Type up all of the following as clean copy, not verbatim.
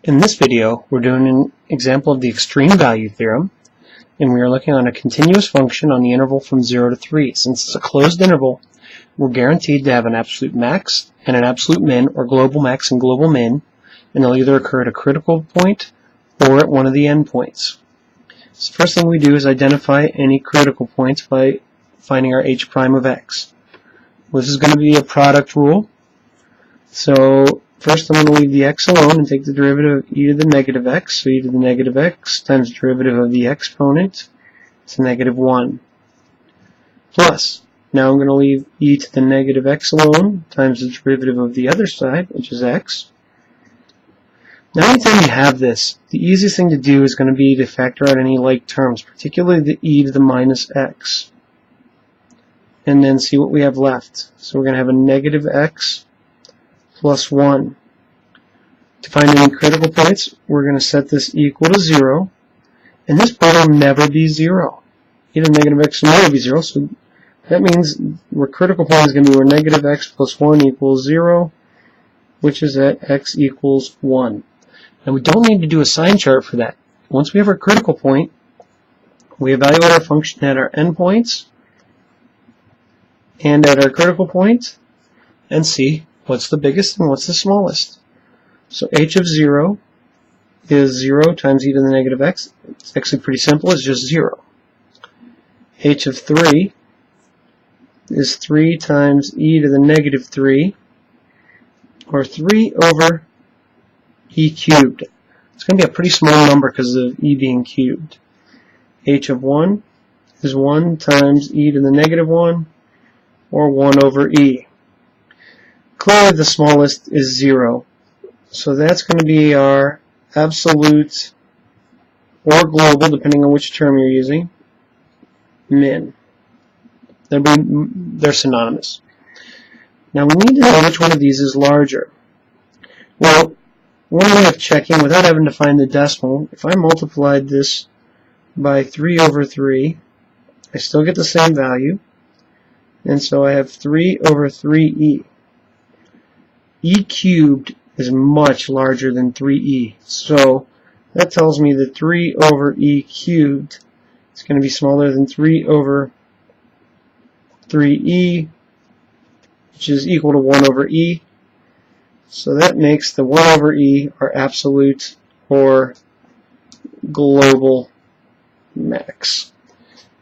In this video, we're doing an example of the extreme value theorem, and we are looking on a continuous function on the interval from 0 to 3. Since it's a closed interval, we're guaranteed to have an absolute max and an absolute min, or global max and global min, and they'll either occur at a critical point or at one of the endpoints. So the first thing we do is identify any critical points by finding our h prime of x. Well, this is going to be a product rule. So first I'm going to leave the x alone and take the derivative of e to the negative x. So e to the negative x times the derivative of the exponent to negative 1. Plus, now I'm going to leave e to the negative x alone times the derivative of the other side, which is x. Now anytime you have this, the easiest thing to do is going to be to factor out any like terms, particularly the e to the minus x. And then see what we have left. So we're going to have a negative x plus 1. To find any critical points, we're going to set this equal to 0. And this point will never be 0. E to the negative x will never be 0. So that means our critical point is going to be where negative x plus 1 equals 0, which is at x equals 1. And we don't need to do a sign chart for that. Once we have our critical point, we evaluate our function at our endpoints and at our critical point and see what's the biggest and what's the smallest. So h of 0 is 0 times e to the negative x. It's actually pretty simple. It's just 0. H of 3 is 3 times e to the negative 3, or 3 over e cubed. It's going to be a pretty small number because of e being cubed. H of 1 is 1 times e to the negative 1, or 1 over e. Clearly the smallest is 0. So that's going to be our absolute or global, depending on which term you're using, min. They're synonymous. Now we need to know which one of these is larger. Well, one way of checking without having to find the decimal, if I multiplied this by 3 over 3, I still get the same value. And so I have 3 over 3e. E cubed is much larger than 3e. So that tells me that 3 over e cubed is going to be smaller than 3 over 3e, which is equal to 1 over e. So that makes the 1 over e our absolute or global max.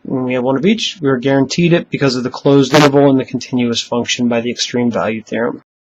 When we have one of each, we are guaranteed it because of the closed interval and the continuous function by the extreme value theorem.